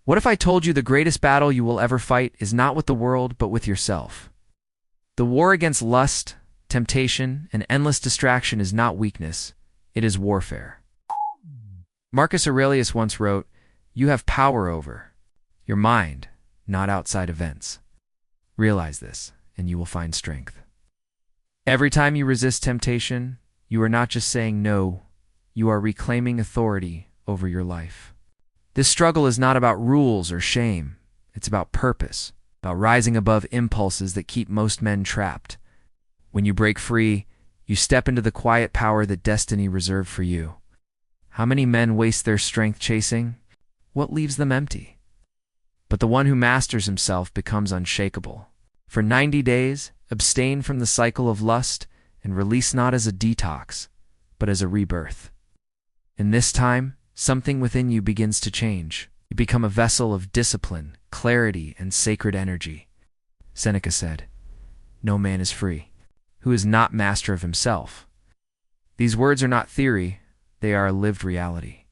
What if I told you the greatest battle you will ever fight is not with the world, but with yourself? The war against lust, temptation, and endless distraction is not weakness, it is warfare. Marcus Aurelius once wrote, "You have power over your mind, not outside events." Realize this, and you will find strength. Every time you resist temptation, you are not just saying no, you are reclaiming authority over your life. This struggle is not about rules or shame. It's about purpose, about rising above impulses that keep most men trapped. When you break free, you step into the quiet power that destiny reserved for you. How many men waste their strength chasing? What leaves them empty? But the one who masters himself becomes unshakable. For 90 days, abstain from the cycle of lust and release not as a detox, but as a rebirth. In this time, something within you begins to change. You become a vessel of discipline, clarity, and sacred energy. Seneca said, "No man is free who is not master of himself." These words are not theory, they are a lived reality.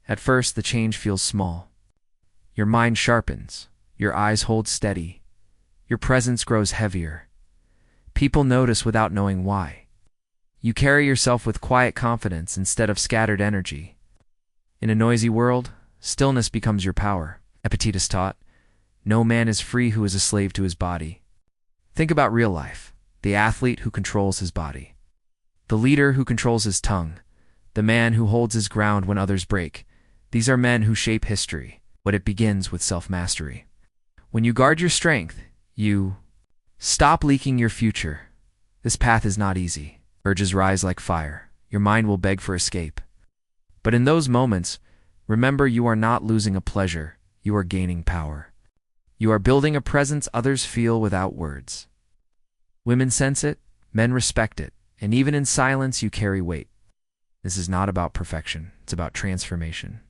At first, the change feels small. Your mind sharpens, your eyes hold steady, your presence grows heavier. People notice without knowing why. You carry yourself with quiet confidence instead of scattered energy. In a noisy world, stillness becomes your power. Epictetus taught, "No man is free who is a slave to his body." Think about real life, the athlete who controls his body, the leader who controls his tongue, the man who holds his ground when others break. These are men who shape history, but it begins with self-mastery. When you guard your strength, you stop leaking your future. This path is not easy. Urges rise like fire. Your mind will beg for escape. But in those moments, remember you are not losing a pleasure, you are gaining power. You are building a presence others feel without words. Women sense it, men respect it, and even in silence you carry weight. This is not about perfection, it's about transformation.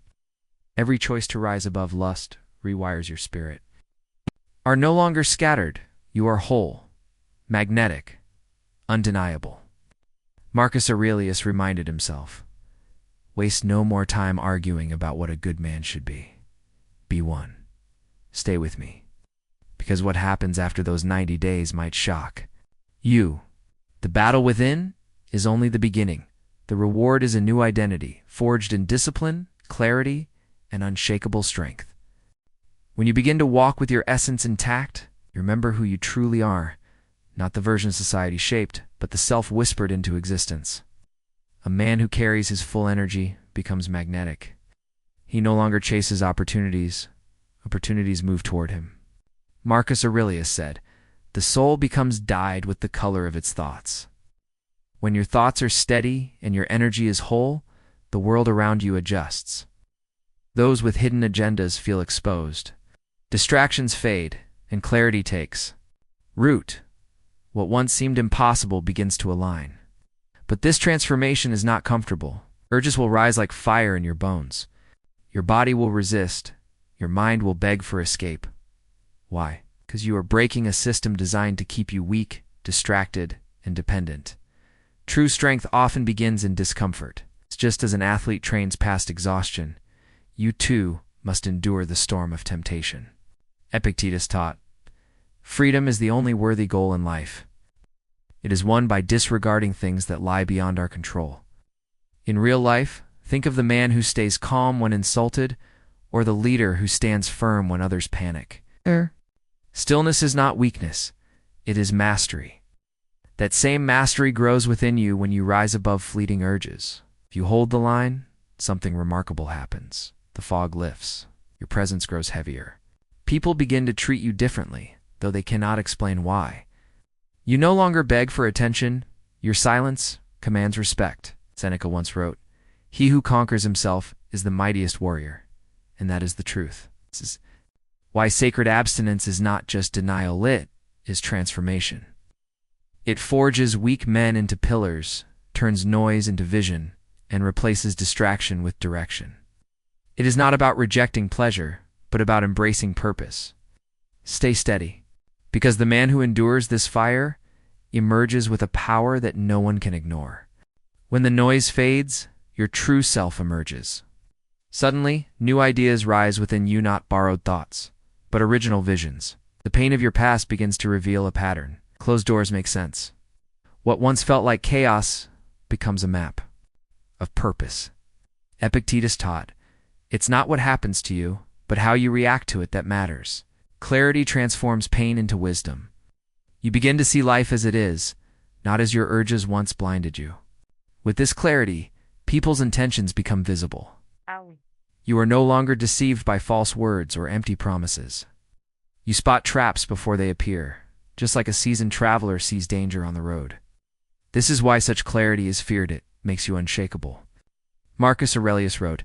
Every choice to rise above lust rewires your spirit. Are no longer scattered, you are whole, magnetic, undeniable. Marcus Aurelius reminded himself, "Waste no more time arguing about what a good man should be. Be one. Stay with me. Because what happens after those 90 days might shock you. The battle within is only the beginning. The reward is a new identity, forged in discipline, clarity, and unshakable strength. When you begin to walk with your essence intact, you remember who you truly are, not the version society shaped, but the self whispered into existence. A man who carries his full energy becomes magnetic. He no longer chases opportunities. Opportunities move toward him. Marcus Aurelius said, "The soul becomes dyed with the color of its thoughts." When your thoughts are steady and your energy is whole, the world around you adjusts. Those with hidden agendas feel exposed. Distractions fade, and clarity takes root. What once seemed impossible begins to align. But this transformation is not comfortable. Urges will rise like fire in your bones. Your body will resist. Your mind will beg for escape. Why? Because you are breaking a system designed to keep you weak, distracted, and dependent. True strength often begins in discomfort. It's just as an athlete trains past exhaustion, you too must endure the storm of temptation. Epictetus taught, "Freedom is the only worthy goal in life. It is won by disregarding things that lie beyond our control." In real life, think of the man who stays calm when insulted, or the leader who stands firm when others panic. Stillness is not weakness, it is mastery. That same mastery grows within you when you rise above fleeting urges. If you hold the line, something remarkable happens. The fog lifts, your presence grows heavier. People begin to treat you differently, though they cannot explain why. You no longer beg for attention, your silence commands respect. Seneca once wrote, "He who conquers himself is the mightiest warrior," and that is the truth. This is why sacred abstinence is not just denial, it is transformation. It forges weak men into pillars, turns noise into vision, and replaces distraction with direction. It is not about rejecting pleasure, but about embracing purpose. Stay steady, because the man who endures this fire emerges with a power that no one can ignore. When the noise fades, your true self emerges. Suddenly, new ideas rise within you, not borrowed thoughts, but original visions. The pain of your past begins to reveal a pattern. Closed doors make sense. What once felt like chaos becomes a map of purpose. Epictetus taught, it's not what happens to you, but how you react to it that matters. Clarity transforms pain into wisdom. You begin to see life as it is, not as your urges once blinded you. With this clarity, people's intentions become visible. You are no longer deceived by false words or empty promises. You spot traps before they appear, just like a seasoned traveler sees danger on the road. This is why such clarity is feared. It makes you unshakable. Marcus Aurelius wrote,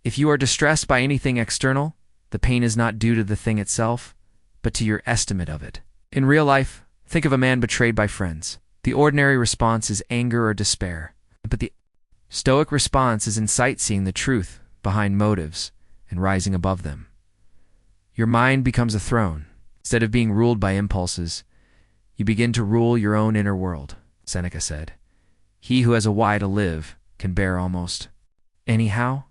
if you are distressed by anything external, the pain is not due to the thing itself, but to your estimate of it. In real life, think of a man betrayed by friends. The ordinary response is anger or despair, but the Stoic response is insight, seeing the truth behind motives and rising above them. Your mind becomes a throne. Instead of being ruled by impulses, you begin to rule your own inner world. Seneca said, he who has a why to live can bear almost anyhow.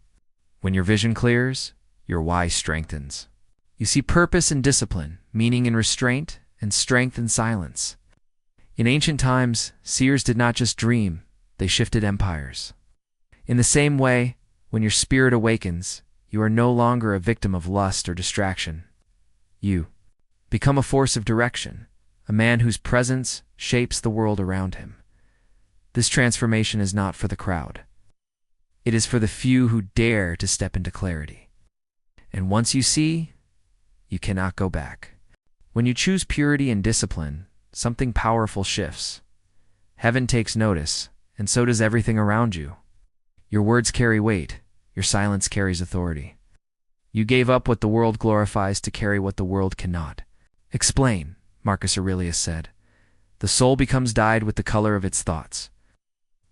When your vision clears, your why strengthens. You see purpose in discipline, meaning in restraint, and strength in silence. In ancient times, seers did not just dream, they shifted empires. In the same way, when your spirit awakens, you are no longer a victim of lust or distraction. You become a force of direction, a man whose presence shapes the world around him. This transformation is not for the crowd. It is for the few who dare to step into clarity. And once you see, you cannot go back. When you choose purity and discipline, something powerful shifts. Heaven takes notice, and so does everything around you. Your words carry weight. Your silence carries authority. You gave up what the world glorifies to carry what the world cannot. Explain, Marcus Aurelius said. The soul becomes dyed with the color of its thoughts.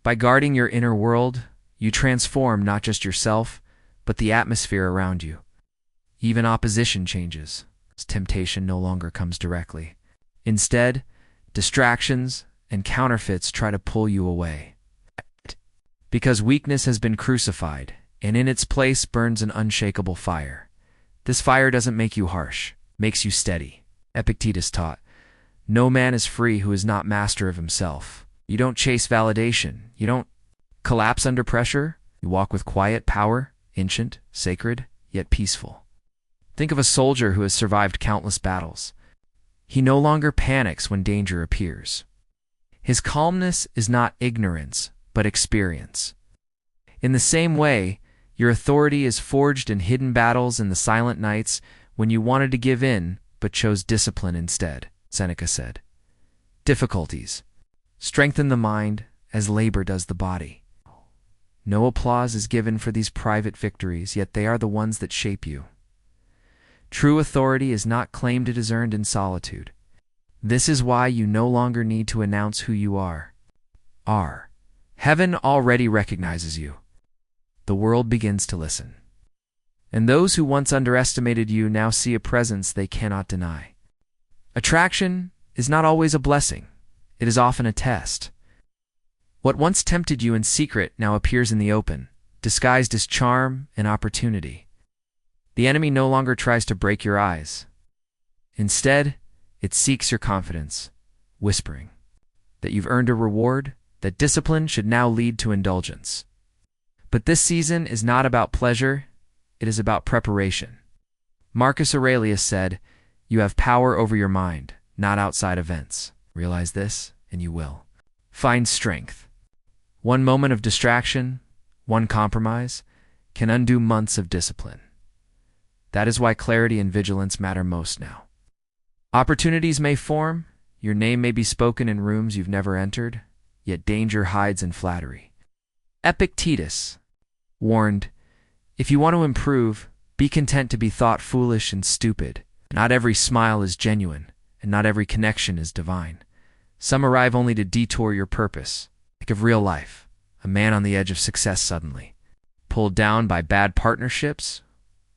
By guarding your inner world, you transform not just yourself, but the atmosphere around you. Even opposition changes. Temptation no longer comes directly. Instead, distractions and counterfeits try to pull you away. Because weakness has been crucified, and in its place burns an unshakable fire. This fire doesn't make you harsh, makes you steady. Epictetus taught, no man is free who is not master of himself. You don't chase validation. You don't collapse under pressure. You walk with quiet power, ancient, sacred, yet peaceful. Think of a soldier who has survived countless battles. He no longer panics when danger appears. His calmness is not ignorance, but experience. In the same way, your authority is forged in hidden battles in the silent nights when you wanted to give in but chose discipline instead, Seneca said. Difficulties strengthen the mind as labor does the body. No applause is given for these private victories, yet they are the ones that shape you. True authority is not claimed, it is earned in solitude. This is why you no longer need to announce who you are. Heaven already recognizes you. The world begins to listen. And those who once underestimated you now see a presence they cannot deny. Attraction is not always a blessing. It is often a test. What once tempted you in secret now appears in the open, disguised as charm and opportunity. The enemy no longer tries to break your eyes. Instead, it seeks your confidence, whispering that you've earned a reward, that discipline should now lead to indulgence. But this season is not about pleasure, it is about preparation. Marcus Aurelius said, you have power over your mind, not outside events. Realize this, and you will. Find strength. One moment of distraction, one compromise, can undo months of discipline. That is why clarity and vigilance matter most now. Opportunities may form, your name may be spoken in rooms you've never entered, yet danger hides in flattery. Epictetus warned, if you want to improve, be content to be thought foolish and stupid. Not every smile is genuine, and not every connection is divine. Some arrive only to detour your purpose. Think of real life, a man on the edge of success suddenly, pulled down by bad partnerships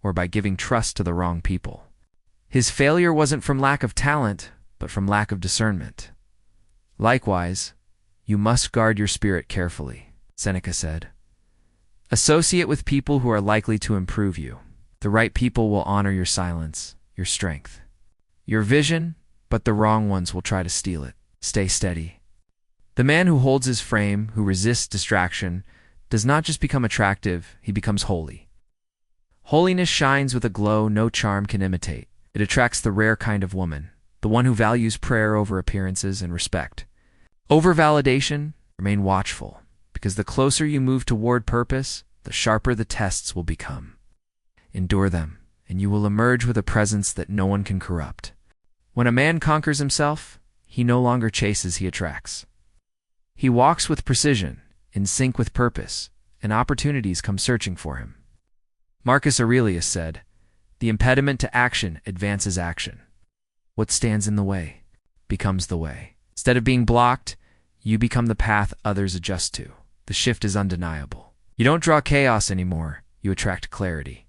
or by giving trust to the wrong people. His failure wasn't from lack of talent, but from lack of discernment. Likewise, you must guard your spirit carefully, Seneca said. Associate with people who are likely to improve you. The right people will honor your silence, your strength, your vision, but the wrong ones will try to steal it. Stay steady. The man who holds his frame, who resists distraction, does not just become attractive, he becomes holy. Holiness shines with a glow no charm can imitate. It attracts the rare kind of woman, the one who values prayer over appearances and respect. Over validation, remain watchful, because the closer you move toward purpose, the sharper the tests will become. Endure them, and you will emerge with a presence that no one can corrupt. When a man conquers himself, he no longer chases, he attracts. He walks with precision, in sync with purpose, and opportunities come searching for him. Marcus Aurelius said, "The impediment to action advances action. What stands in the way becomes the way." Instead of being blocked, you become the path others adjust to. The shift is undeniable. You don't draw chaos anymore, you attract clarity.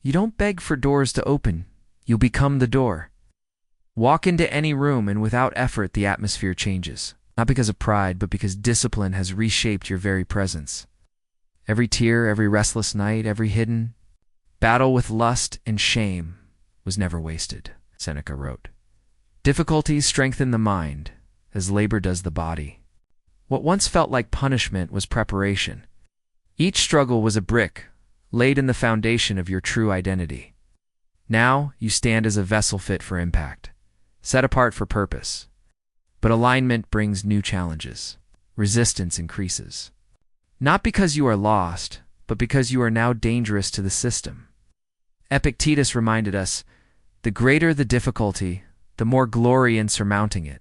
You don't beg for doors to open, you become the door. Walk into any room and without effort the atmosphere changes. Not because of pride, but because discipline has reshaped your very presence. Every tear, every restless night, every hidden battle with lust and shame was never wasted, Seneca wrote. Difficulties strengthen the mind, as labor does the body. What once felt like punishment was preparation. Each struggle was a brick laid in the foundation of your true identity. Now you stand as a vessel fit for impact, set apart for purpose. But alignment brings new challenges. Resistance increases. Not because you are lost, but because you are now dangerous to the system. Epictetus reminded us, the greater the difficulty, the more glory in surmounting it.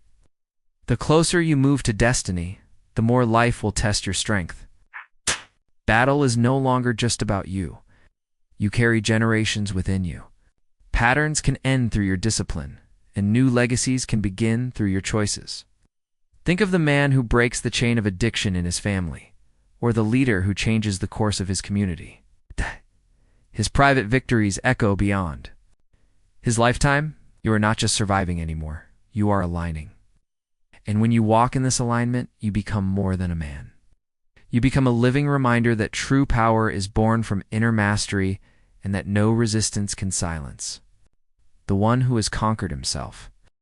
The closer you move to destiny, the more life will test your strength. Battle is no longer just about you. You carry generations within you. Patterns can end through your discipline, and new legacies can begin through your choices. Think of the man who breaks the chain of addiction in his family, or the leader who changes the course of his community. His private victories echo beyond. His lifetime, you are not just surviving anymore, you are aligning. And when you walk in this alignment, you become more than a man. You become a living reminder that true power is born from inner mastery and that no resistance can silence. The one who has conquered himself